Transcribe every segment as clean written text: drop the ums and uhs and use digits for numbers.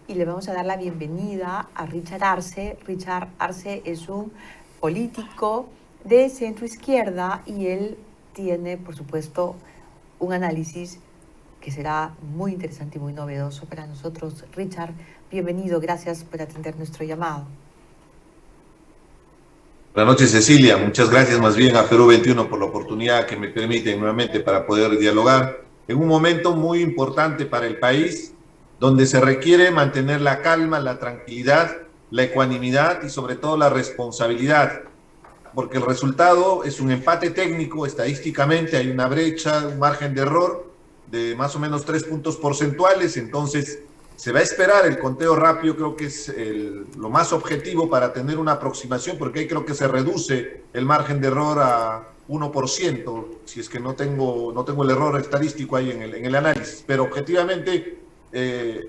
y le vamos a dar la bienvenida a Richard Arce. Richard Arce es un político de centro izquierda y él tiene, por supuesto, un análisis que será muy interesante y muy novedoso para nosotros. Richard, bienvenido, gracias por atender nuestro llamado. Buenas noches, Cecilia. Muchas gracias más bien a Perú 21 por la oportunidad que me permiten nuevamente para poder dialogar en un momento muy importante para el país, donde se requiere mantener la calma, la tranquilidad, la ecuanimidad y sobre todo la responsabilidad, porque el resultado es un empate técnico. Estadísticamente hay una brecha, un margen de error de más o menos 3 puntos porcentuales, entonces se va a esperar el conteo rápido. Creo que es lo más objetivo para tener una aproximación, porque ahí creo que se reduce el margen de error a 1%, si es que no tengo el error estadístico ahí en el análisis, pero objetivamente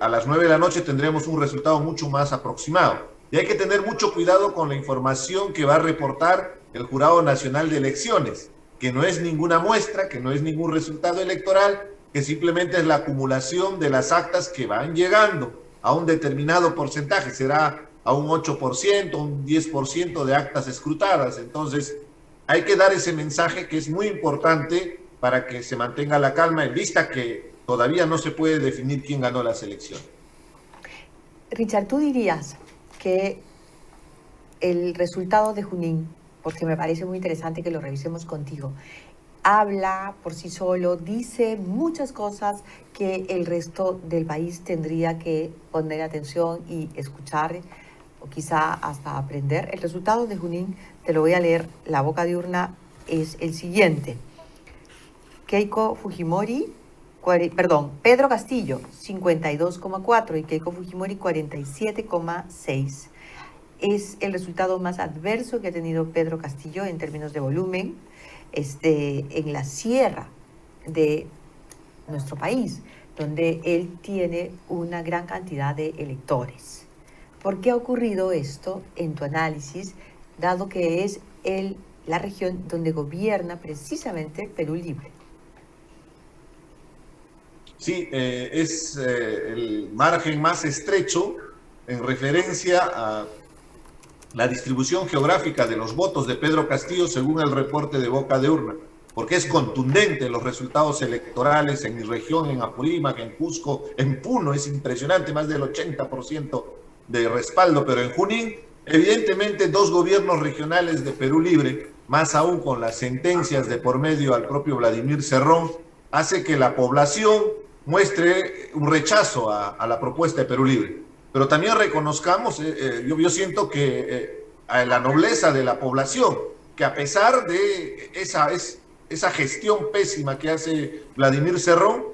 a las 9 de la noche tendremos un resultado mucho más aproximado. Y hay que tener mucho cuidado con la información que va a reportar el Jurado Nacional de Elecciones, que no es ninguna muestra, que no es ningún resultado electoral, que simplemente es la acumulación de las actas que van llegando a un determinado porcentaje, será a un 8%, un 10% de actas escrutadas. Entonces, hay que dar ese mensaje que es muy importante para que se mantenga la calma en vista que todavía no se puede definir quién ganó las elecciones. Richard, ¿tú dirías que el resultado de Junín, porque me parece muy interesante que lo revisemos contigo, habla por sí solo, dice muchas cosas que el resto del país tendría que poner atención y escuchar, o quizá hasta aprender? El resultado de Junín, te lo voy a leer, la boca de urna es el siguiente. Pedro Castillo, 52,4 y Keiko Fujimori, 47,6. Es el resultado más adverso que ha tenido Pedro Castillo en términos de volumen en la sierra de nuestro país, donde él tiene una gran cantidad de electores. ¿Por qué ha ocurrido esto en tu análisis, dado que es la región donde gobierna precisamente Perú Libre? Sí, es el margen más estrecho en referencia a la distribución geográfica de los votos de Pedro Castillo según el reporte de boca de urna, porque es contundente los resultados electorales en mi región, en Apurímac, en Cusco, en Puno. Es impresionante, más del 80% de respaldo, pero en Junín, evidentemente, 2 gobiernos regionales de Perú Libre, más aún con las sentencias de por medio al propio Vladimir Cerrón, hace que la población muestre un rechazo a la propuesta de Perú Libre. Pero también reconozcamos, yo siento que a la nobleza de la población, que a pesar de esa gestión pésima que hace Vladimir Cerrón,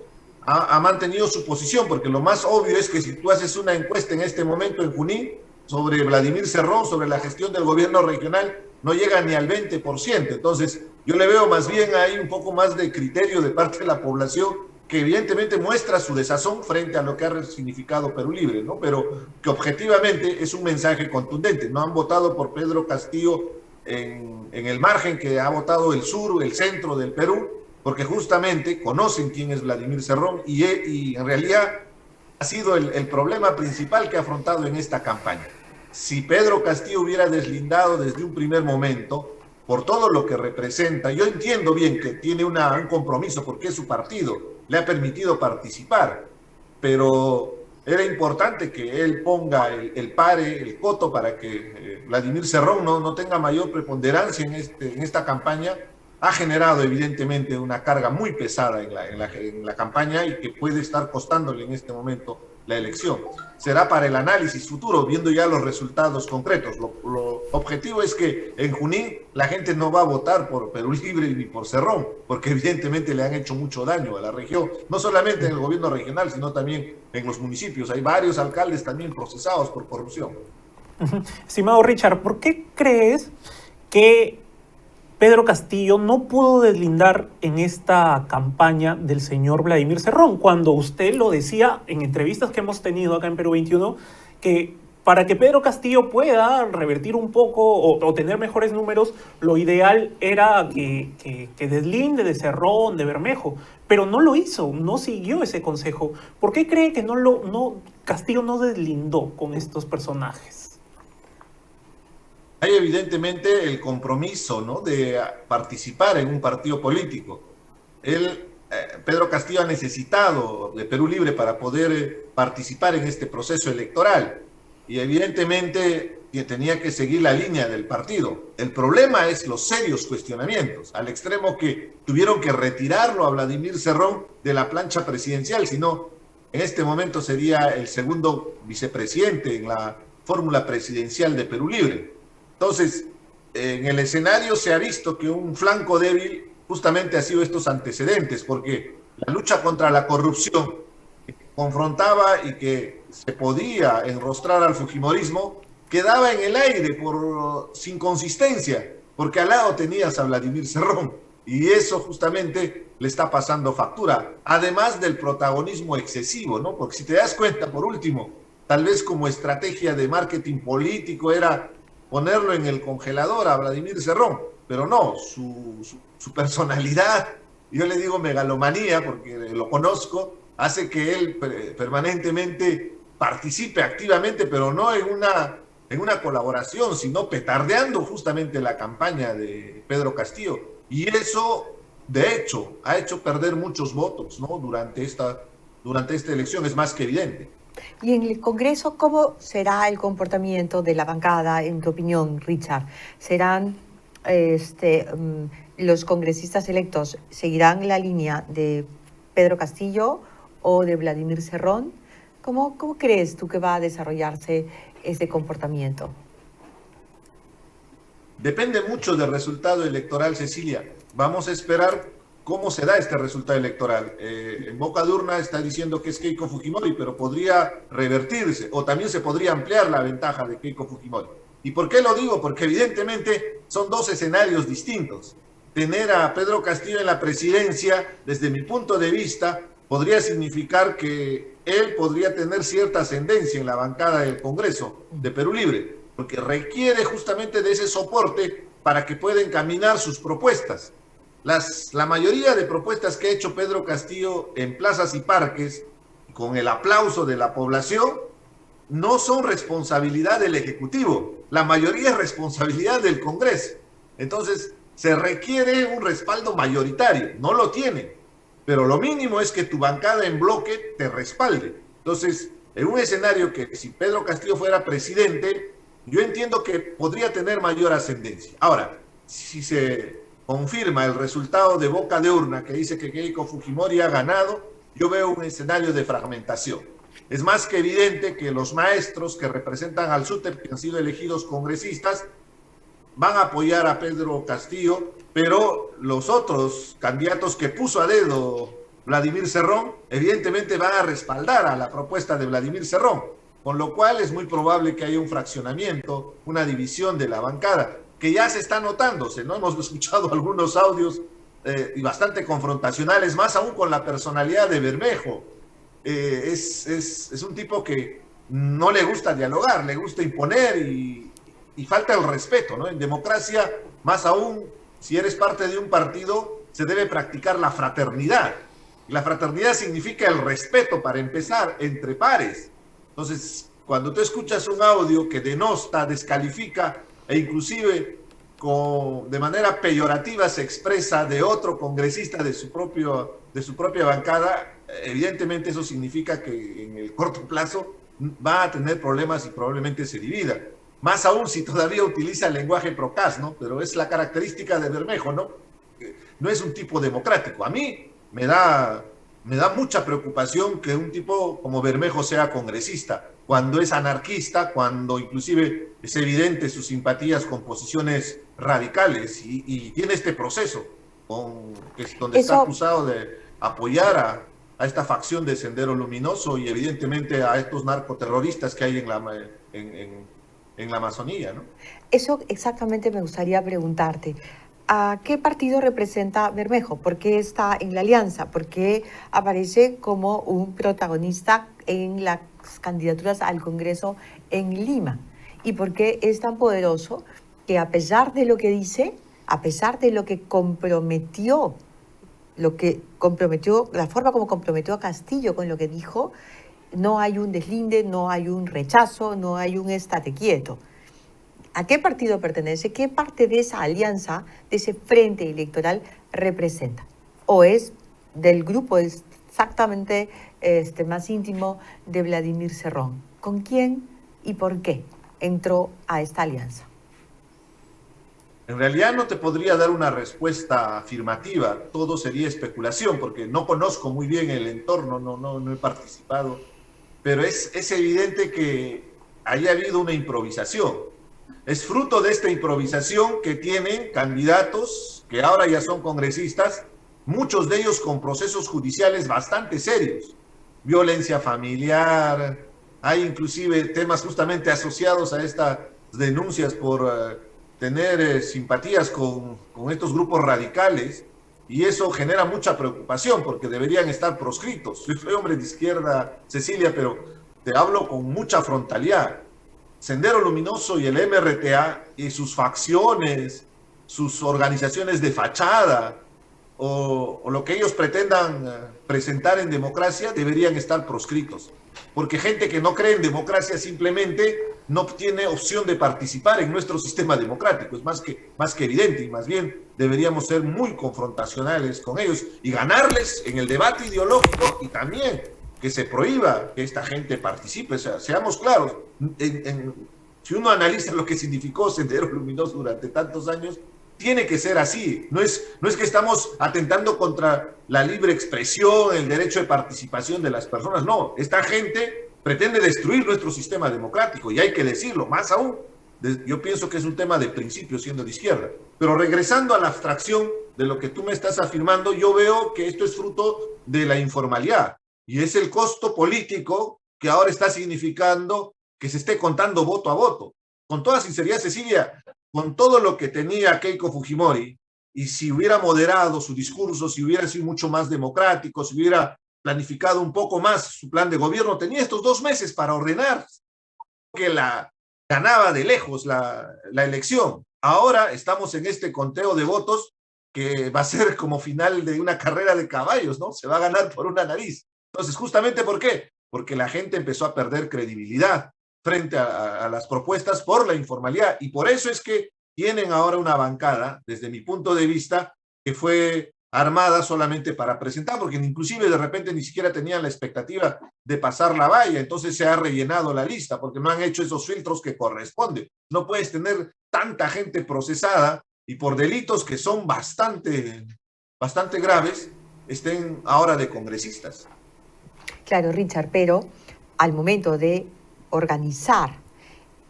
ha mantenido su posición, porque lo más obvio es que si tú haces una encuesta en este momento en Junín sobre Vladimir Cerrón, sobre la gestión del gobierno regional, no llega ni al 20%. Entonces, yo le veo más bien ahí un poco más de criterio de parte de la población, que evidentemente muestra su desazón frente a lo que ha significado Perú Libre, ¿no? Pero que objetivamente es un mensaje contundente. No han votado por Pedro Castillo en el margen que ha votado el sur, el centro del Perú, porque justamente conocen quién es Vladimir Cerrón y en realidad ha sido el problema principal que ha afrontado en esta campaña. Si Pedro Castillo hubiera deslindado desde un primer momento, por todo lo que representa, yo entiendo bien que tiene un compromiso porque es su partido, le ha permitido participar, pero era importante que él ponga el pare, el coto, para que Vladimir Cerrón no tenga mayor preponderancia en esta campaña. Ha generado evidentemente una carga muy pesada en la campaña y que puede estar costándole en este momento la elección. Será para el análisis futuro, viendo ya los resultados concretos. Lo objetivo es que en Junín la gente no va a votar por Perú Libre ni por Cerrón, porque evidentemente le han hecho mucho daño a la región, no solamente en el gobierno regional, sino también en los municipios. Hay varios alcaldes también procesados por corrupción. Estimado Richard, ¿por qué crees que Pedro Castillo no pudo deslindar en esta campaña del señor Vladimir Cerrón, cuando usted lo decía en entrevistas que hemos tenido acá en Perú 21, que para que Pedro Castillo pueda revertir un poco o tener mejores números, lo ideal era que deslinde de Cerrón, de Bermejo, pero no lo hizo, no siguió ese consejo. ¿Por qué cree que Castillo no deslindó con estos personajes? Hay evidentemente el compromiso, ¿no?, de participar en un partido político. Pedro Castillo ha necesitado de Perú Libre para poder participar en este proceso electoral y evidentemente tenía que seguir la línea del partido. El problema es los serios cuestionamientos, al extremo que tuvieron que retirarlo a Vladimir Cerrón de la plancha presidencial, sino en este momento sería el segundo vicepresidente en la fórmula presidencial de Perú Libre. Entonces, en el escenario se ha visto que un flanco débil justamente ha sido estos antecedentes, porque la lucha contra la corrupción que confrontaba y que se podía enrostrar al fujimorismo quedaba en el aire sin consistencia, porque al lado tenías a Vladimir Cerrón, y eso justamente le está pasando factura, además del protagonismo excesivo, ¿no? Porque si te das cuenta, por último, tal vez como estrategia de marketing político era ponerlo en el congelador a Vladimir Cerrón, pero no, su personalidad, yo le digo megalomanía porque lo conozco, hace que él permanentemente participe activamente, pero no en una colaboración, sino petardeando justamente la campaña de Pedro Castillo. Y eso, de hecho, ha hecho perder muchos votos, ¿no?, durante esta elección, es más que evidente. Y en el Congreso, ¿cómo será el comportamiento de la bancada, en tu opinión, Richard? ¿Serán los congresistas electos, seguirán la línea de Pedro Castillo o de Vladimir Cerrón? ¿Cómo crees tú que va a desarrollarse este comportamiento? Depende mucho del resultado electoral, Cecilia. Vamos a esperar cómo se da este resultado electoral. En boca de urna está diciendo que es Keiko Fujimori, pero podría revertirse, o también se podría ampliar la ventaja de Keiko Fujimori. ¿Y por qué lo digo? Porque evidentemente son dos escenarios distintos. Tener a Pedro Castillo en la presidencia, desde mi punto de vista, podría significar que él podría tener cierta ascendencia en la bancada del Congreso de Perú Libre, porque requiere justamente de ese soporte para que pueda encaminar sus propuestas. La mayoría de propuestas que ha hecho Pedro Castillo en plazas y parques, con el aplauso de la población, no son responsabilidad del Ejecutivo. La mayoría es responsabilidad del Congreso. Entonces, se requiere un respaldo mayoritario. No lo tiene, pero lo mínimo es que tu bancada en bloque te respalde. Entonces, en un escenario que si Pedro Castillo fuera presidente, yo entiendo que podría tener mayor ascendencia. Ahora, si se confirma el resultado de boca de urna que dice que Keiko Fujimori ha ganado, yo veo un escenario de fragmentación. Es más que evidente que los maestros que representan al SUTEP, que han sido elegidos congresistas, van a apoyar a Pedro Castillo, pero los otros candidatos que puso a dedo Vladimir Cerrón, evidentemente van a respaldar a la propuesta de Vladimir Cerrón, con lo cual es muy probable que haya un fraccionamiento, una división de la bancada, que ya se está notándose, ¿no? Hemos escuchado algunos audios y bastante confrontacionales, más aún con la personalidad de Bermejo. Es un tipo que no le gusta dialogar, le gusta imponer y falta el respeto, ¿no? En democracia, más aún, si eres parte de un partido, se debe practicar la fraternidad. Y la fraternidad significa el respeto, para empezar, entre pares. Entonces, cuando tú escuchas un audio que denosta, descalifica e inclusive de manera peyorativa se expresa de otro congresista de su propia bancada, evidentemente eso significa que en el corto plazo va a tener problemas y probablemente se divida. Más aún si todavía utiliza el lenguaje procaz, ¿no? Pero es la característica de Bermejo, ¿no? No es un tipo democrático. A mí me da mucha preocupación que un tipo como Bermejo sea congresista, cuando es anarquista, cuando inclusive es evidente sus simpatías con posiciones radicales y tiene este proceso donde está acusado de apoyar a esta facción de Sendero Luminoso y evidentemente a estos narcoterroristas que hay en la Amazonía, ¿no? Eso exactamente me gustaría preguntarte. ¿A qué partido representa Bermejo? ¿Por qué está en la alianza? ¿Por qué aparece como un protagonista en la candidaturas al Congreso en Lima. ¿Y por qué es tan poderoso? Que a pesar de lo que dice, a pesar de lo que comprometió, la forma como comprometió a Castillo con lo que dijo, no hay un deslinde, no hay un rechazo, no hay un estate quieto. ¿A qué partido pertenece? ¿Qué parte de esa alianza, de ese frente electoral representa? ¿O es del grupo exactamente más íntimo de Vladimir Cerrón? ¿Con quién y por qué entró a esta alianza? En realidad no te podría dar una respuesta afirmativa, todo sería especulación, porque no conozco muy bien el entorno, no he participado, pero es evidente que haya habido una improvisación. Es fruto de esta improvisación que tienen candidatos que ahora ya son congresistas, muchos de ellos con procesos judiciales bastante serios, violencia familiar, hay inclusive temas justamente asociados a estas denuncias por tener simpatías con estos grupos radicales, y eso genera mucha preocupación porque deberían estar proscritos. Yo soy hombre de izquierda, Cecilia, pero te hablo con mucha frontalidad. Sendero Luminoso y el MRTA y sus facciones, sus organizaciones de fachada o lo que ellos pretendan presentar en democracia deberían estar proscritos, porque gente que no cree en democracia simplemente no tiene opción de participar en nuestro sistema democrático. Es más que evidente, y más bien deberíamos ser muy confrontacionales con ellos y ganarles en el debate ideológico, y también que se prohíba que esta gente participe. O sea, seamos claros, si uno analiza lo que significó Sendero Luminoso durante tantos años, tiene que ser así. No es que estamos atentando contra la libre expresión, el derecho de participación de las personas. No, esta gente pretende destruir nuestro sistema democrático, y hay que decirlo, más aún. Yo pienso que es un tema de principio siendo de izquierda. Pero regresando a la abstracción de lo que tú me estás afirmando, yo veo que esto es fruto de la informalidad, y es el costo político que ahora está significando que se esté contando voto a voto. Con toda sinceridad, Cecilia, con todo lo que tenía Keiko Fujimori, y si hubiera moderado su discurso, si hubiera sido mucho más democrático, si hubiera planificado un poco más su plan de gobierno, tenía estos 2 meses para ordenar, que ganaba de lejos la elección. Ahora estamos en este conteo de votos que va a ser como final de una carrera de caballos, ¿no? Se va a ganar por una nariz. Entonces, ¿justamente por qué? Porque la gente empezó a perder credibilidad frente a las propuestas por la informalidad, y por eso es que tienen ahora una bancada, desde mi punto de vista, que fue armada solamente para presentar, porque inclusive de repente ni siquiera tenían la expectativa de pasar la valla. Entonces se ha rellenado la lista porque no han hecho esos filtros que corresponden. No puedes tener tanta gente procesada y por delitos que son bastante graves, estén ahora de congresistas. Claro, Richard, pero al momento de organizar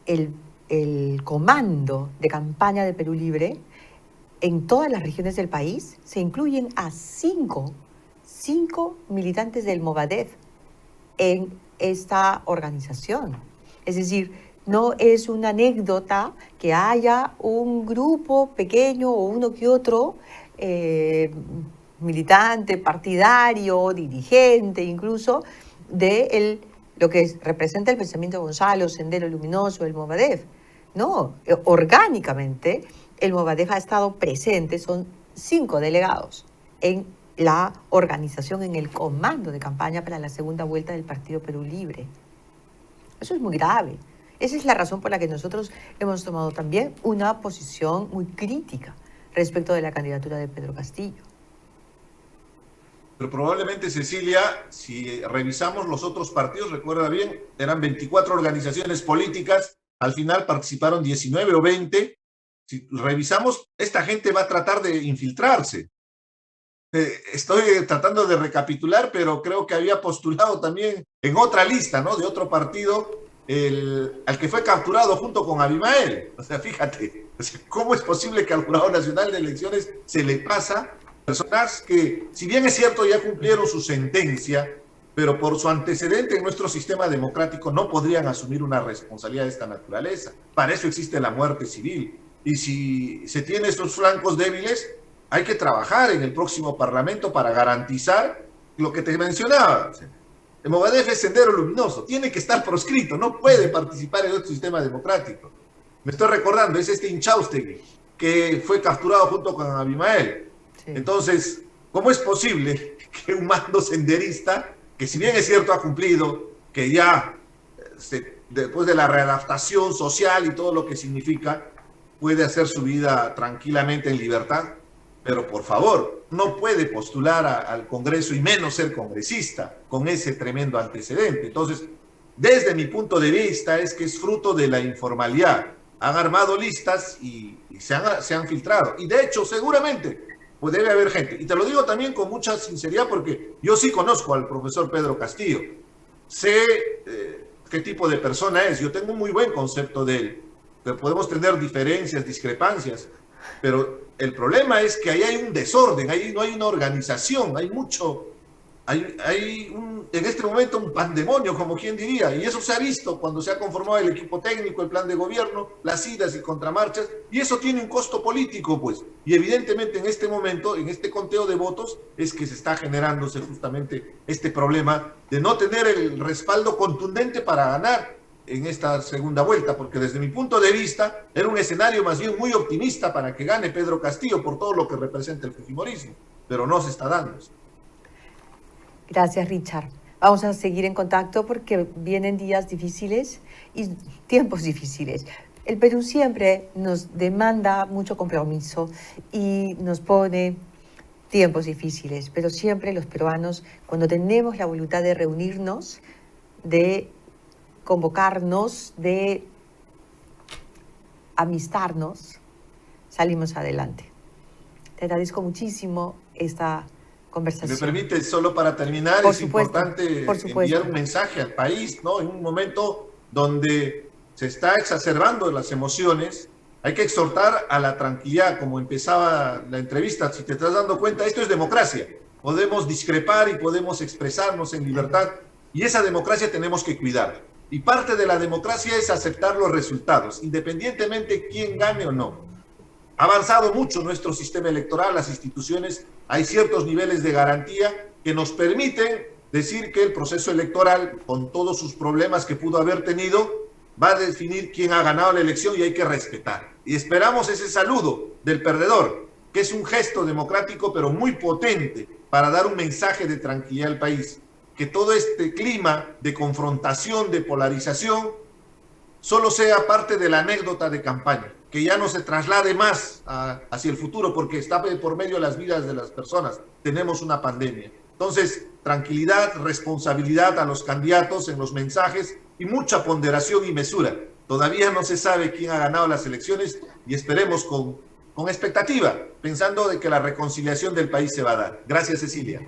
el comando de campaña de Perú Libre, en todas las regiones del país se incluyen a cinco militantes del Movadef en esta organización. Es decir, no es una anécdota que haya un grupo pequeño o uno que otro militante, partidario, dirigente incluso, de lo que representa el pensamiento de Gonzalo, Sendero Luminoso, el Movadef. No, orgánicamente el Movadef ha estado presente, son 5 delegados en la organización, en el comando de campaña para la segunda vuelta del Partido Perú Libre. Eso es muy grave. Esa es la razón por la que nosotros hemos tomado también una posición muy crítica respecto de la candidatura de Pedro Castillo. Pero probablemente, Cecilia, si revisamos los otros partidos, recuerda bien, eran 24 organizaciones políticas, al final participaron 19 o 20. Si revisamos, esta gente va a tratar de infiltrarse. Estoy tratando de recapitular, pero creo que había postulado también en otra lista, ¿no? De otro partido, al que fue capturado junto con Abimael. O sea, fíjate, ¿cómo es posible que al Jurado Nacional de Elecciones se le pasa personas que, si bien es cierto, ya cumplieron su sentencia, pero por su antecedente en nuestro sistema democrático no podrían asumir una responsabilidad de esta naturaleza? Para eso existe la muerte civil. Y si se tiene estos flancos débiles, hay que trabajar en el próximo Parlamento para garantizar lo que te mencionaba. Movadef es Sendero Luminoso, tiene que estar proscrito, no puede participar en otro sistema democrático. Me estoy recordando, es este Inchaustegui, que fue capturado junto con Abimael. Sí. Entonces, ¿cómo es posible que un mando senderista, que si bien es cierto ha cumplido, que ya después de la readaptación social y todo lo que significa, puede hacer su vida tranquilamente en libertad? Pero por favor, no puede postular al Congreso y menos ser congresista con ese tremendo antecedente. Entonces, desde mi punto de vista es que es fruto de la informalidad. Han armado listas y se han filtrado. Y de hecho, seguramente, pues debe haber gente. Y te lo digo también con mucha sinceridad porque yo sí conozco al profesor Pedro Castillo. Sé qué tipo de persona es. Yo tengo un muy buen concepto de él. Pero podemos tener diferencias, discrepancias, pero el problema es que ahí hay un desorden, ahí no hay una organización, hay mucho, en este momento un pandemonio, como quien diría, y eso se ha visto cuando se ha conformado el equipo técnico, el plan de gobierno, las idas y contramarchas, y eso tiene un costo político, pues, y evidentemente en este momento, en este conteo de votos, es que se está generándose justamente este problema de no tener el respaldo contundente para ganar en esta segunda vuelta, porque desde mi punto de vista era un escenario más bien muy optimista para que gane Pedro Castillo por todo lo que representa el fujimorismo, pero no se está dando. Gracias, Richard. Vamos a seguir en contacto porque vienen días difíciles y tiempos difíciles. El Perú siempre nos demanda mucho compromiso y nos pone tiempos difíciles, pero siempre los peruanos, cuando tenemos la voluntad de reunirnos, de convocarnos, de amistarnos, salimos adelante. Te agradezco muchísimo esta conversación. Me permite, solo para terminar, es importante enviar un mensaje al país, ¿no? En un momento donde se está exacerbando las emociones, hay que exhortar a la tranquilidad, como empezaba la entrevista. Si te estás dando cuenta, esto es democracia. Podemos discrepar y podemos expresarnos en libertad, y esa democracia tenemos que cuidar. Y parte de la democracia es aceptar los resultados, independientemente quién gane o no. Ha avanzado mucho nuestro sistema electoral, las instituciones, hay ciertos niveles de garantía que nos permiten decir que el proceso electoral, con todos sus problemas que pudo haber tenido, va a definir quién ha ganado la elección y hay que respetar. Y esperamos ese saludo del perdedor, que es un gesto democrático pero muy potente para dar un mensaje de tranquilidad al país. Que todo este clima de confrontación, de polarización, solo sea parte de la anécdota de campaña, que ya no se traslade más hacia el futuro, porque está por medio de las vidas de las personas. Tenemos una pandemia. Entonces, tranquilidad, responsabilidad a los candidatos en los mensajes y mucha ponderación y mesura. Todavía no se sabe quién ha ganado las elecciones y esperemos con expectativa, pensando de que la reconciliación del país se va a dar. Gracias, Cecilia.